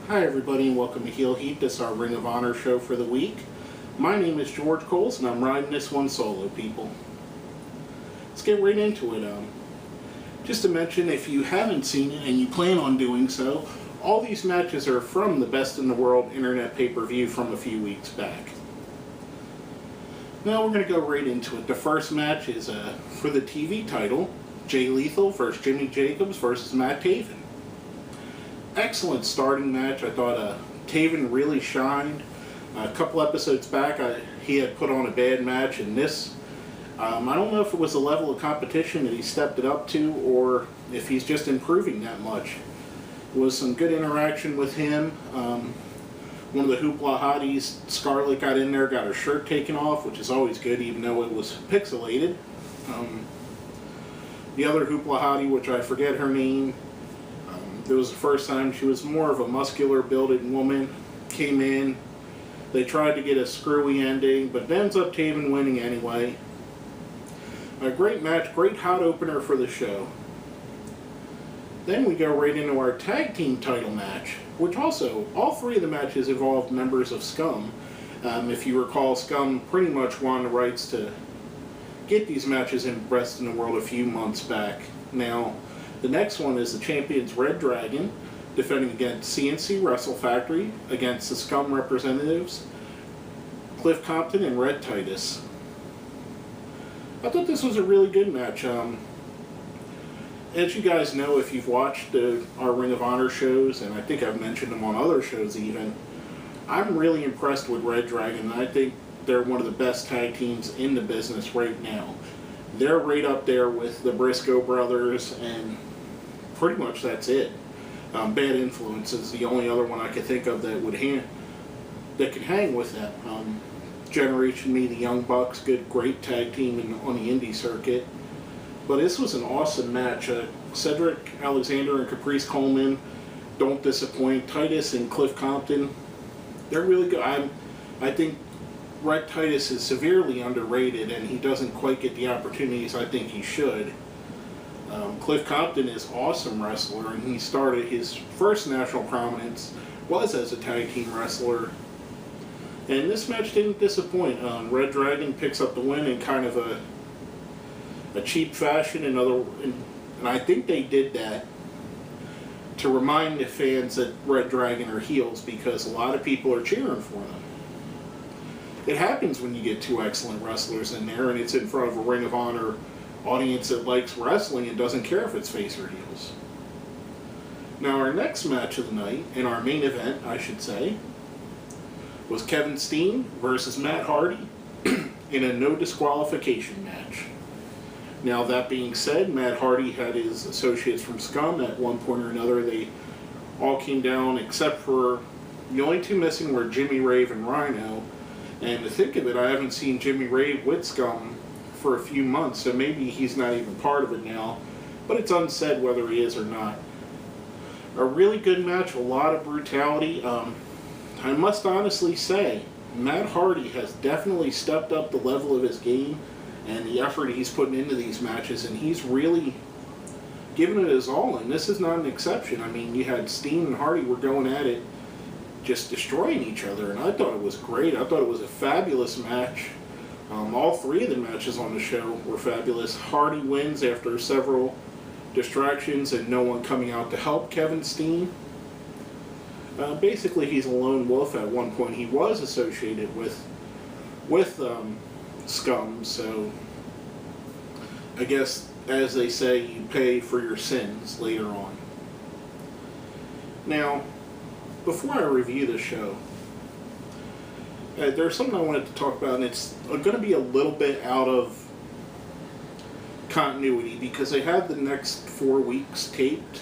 Hi everybody and welcome to Heel Heat. This is our Ring of Honor show for the week. My name is George Coles and I'm riding this one solo, people. Let's get right into it. Just to mention, if you haven't seen it and you plan on doing so, all these matches are from the Best in the World Internet pay-per-view from a few weeks back. Now we're going to go right into it. The first match is for the TV title, Jay Lethal versus Jimmy Jacobs versus Matt Taven. Excellent starting match. I thought Taven really shined. A couple episodes back, he had put on a bad match, and this, I don't know if it was the level of competition that he stepped it up to, or if he's just improving that much. It was some good interaction with him. One of the Hoopla hotties, Scarlett, got in there, got her shirt taken off, which is always good, even though it was pixelated. The other Hoopla hottie, which I forget her name, it was the first time she was more of a muscular built woman, came in. They tried to get a screwy ending, but it ends up Taven winning anyway. A great match, great hot opener for the show. Then we go right into our tag team title match, which also, all three of the matches involved members of Scum. If you recall, Scum pretty much won the rights to get these matches in Best in the World a few months back. Now, the next one is the champions Red Dragon defending against CNC Wrestle Factory against the Scum representatives Cliff Compton and Red Titus. I thought this was a really good match. As you guys know, if you've watched our Ring of Honor shows, and I think I've mentioned them on other shows even, I'm really impressed with Red Dragon. I think they're one of the best tag teams in the business right now. They're right up there with the Briscoe brothers, and pretty much that's it. Bad Influence is the only other one I could think of that would that could hang with that. Generation Me, the Young Bucks, great tag team on the indie circuit. But this was an awesome match. Cedric Alexander and Caprice Coleman don't disappoint. Titus and Cliff Compton, they're really good. I think Red Titus is severely underrated, and he doesn't quite get the opportunities I think he should. Cliff Compton is an awesome wrestler, and he started his first national prominence was as a tag team wrestler. And this match didn't disappoint. Red Dragon picks up the win in kind of a cheap fashion, and I think they did that to remind the fans that Red Dragon are heels, because a lot of people are cheering for them. It happens when you get two excellent wrestlers in there, and it's in front of a Ring of Honor audience that likes wrestling and doesn't care if it's face or heels. Now, our next match of the night, and our main event, I should say, was Kevin Steen versus Matt Hardy in a no disqualification match. Now, that being said, Matt Hardy had his associates from Scum at one point or another. They all came down, except for the only two missing were Jimmy Rave and Rhino. And to think of it, I haven't seen Jimmy Rave with Scum for a few months, so maybe he's not even part of it now. But it's unsaid whether he is or not. A really good match, a lot of brutality. I must honestly say, Matt Hardy has definitely stepped up the level of his game and the effort he's putting into these matches, and he's really given it his all, and this is not an exception. I mean, you had Steen and Hardy were going at it, just destroying each other, and I thought it was great. I thought it was a fabulous match. All three of the matches on the show were fabulous. Hardy wins after several distractions and no one coming out to help Kevin Steen. Basically, he's a lone wolf. At one point, he was associated with Scum, so I guess, as they say, you pay for your sins later on. Now, before I review the show, there's something I wanted to talk about, and it's going to be a little bit out of continuity because they had the next 4 weeks taped.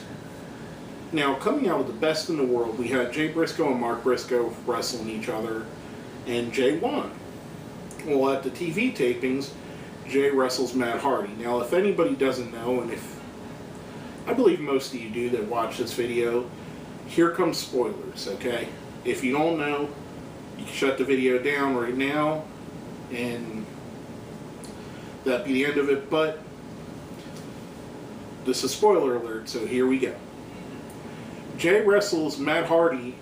Now, coming out of the Best in the World, we had Jay Briscoe and Mark Briscoe wrestling each other, and Jay won. Well, at the TV tapings, Jay wrestles Matt Hardy. Now, if anybody doesn't know, and if I believe most of you do that watch this video, here comes spoilers, okay? If you don't know, you can shut the video down right now, and that'd be the end of it, but this is spoiler alert, so here we go. Jay wrestles Matt Hardy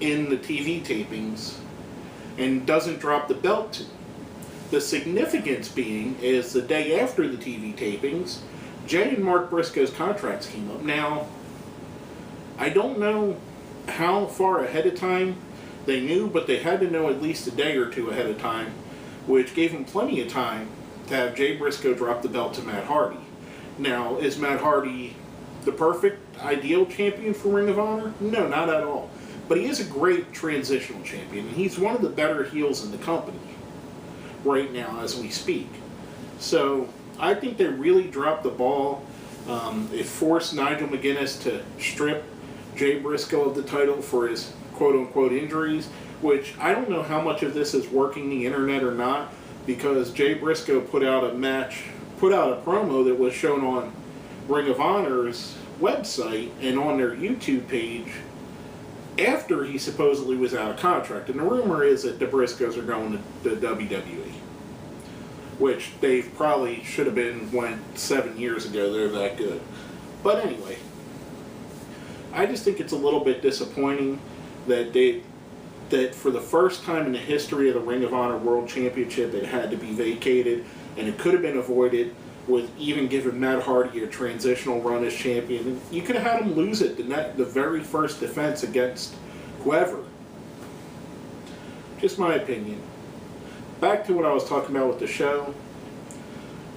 in the TV tapings and doesn't drop the belt. The significance being is the day after the TV tapings, Jay and Mark Briscoe's contracts came up. Now, I don't know how far ahead of time they knew, but they had to know at least a day or two ahead of time, which gave them plenty of time to have Jay Briscoe drop the belt to Matt Hardy. Now, is Matt Hardy the perfect, ideal champion for Ring of Honor? No, not at all. But he is a great transitional champion, and he's one of the better heels in the company right now as we speak. So, I think they really dropped the ball. It forced Nigel McGuinness to strip Jay Briscoe of the title for his quote-unquote injuries, which I don't know how much of this is working the internet or not, because Jay Briscoe put out a promo that was shown on Ring of Honor's website and on their YouTube page after he supposedly was out of contract. And the rumor is that the Briscoes are going to WWE, which they probably should have went 7 years ago. They're that good. But anyway, I just think it's a little bit disappointing that for the first time in the history of the Ring of Honor World Championship, it had to be vacated, and it could have been avoided with even giving Matt Hardy a transitional run as champion. You could have had him lose it the very first defense against whoever. Just my opinion. Back to what I was talking about with the show.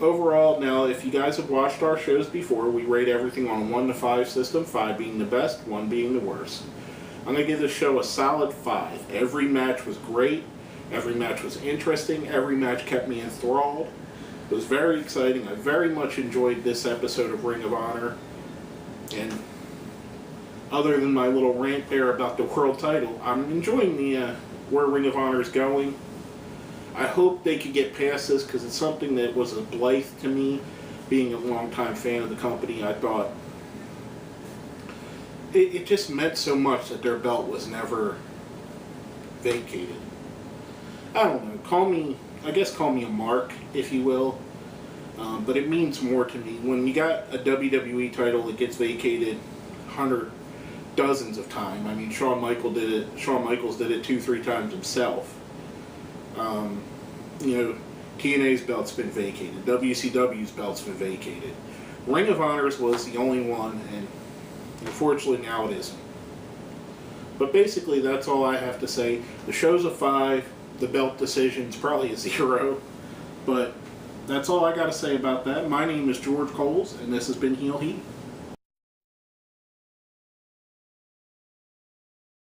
Overall, now, if you guys have watched our shows before, we rate everything on a 1 to 5 system, 5 being the best, 1 being the worst. I'm going to give this show a solid 5. Every match was great. Every match was interesting. Every match kept me enthralled. It was very exciting. I very much enjoyed this episode of Ring of Honor. And other than my little rant there about the world title, I'm enjoying where Ring of Honor is going. I hope they could get past this, because it's something that was a blight to me, being a longtime fan of the company. I thought it just meant so much that their belt was never vacated. I don't know. Call me a mark, if you will. But it means more to me. When you got a WWE title that gets vacated dozens of times. I mean, Shawn Michaels did it 2-3 times himself. TNA's belt's been vacated. WCW's belt's been vacated. Ring of Honor's was the only one, and unfortunately now it isn't. But basically, that's all I have to say. The show's a 5. The belt decision's probably a 0. But that's all I got to say about that. My name is George Coles, and this has been Heel Heat.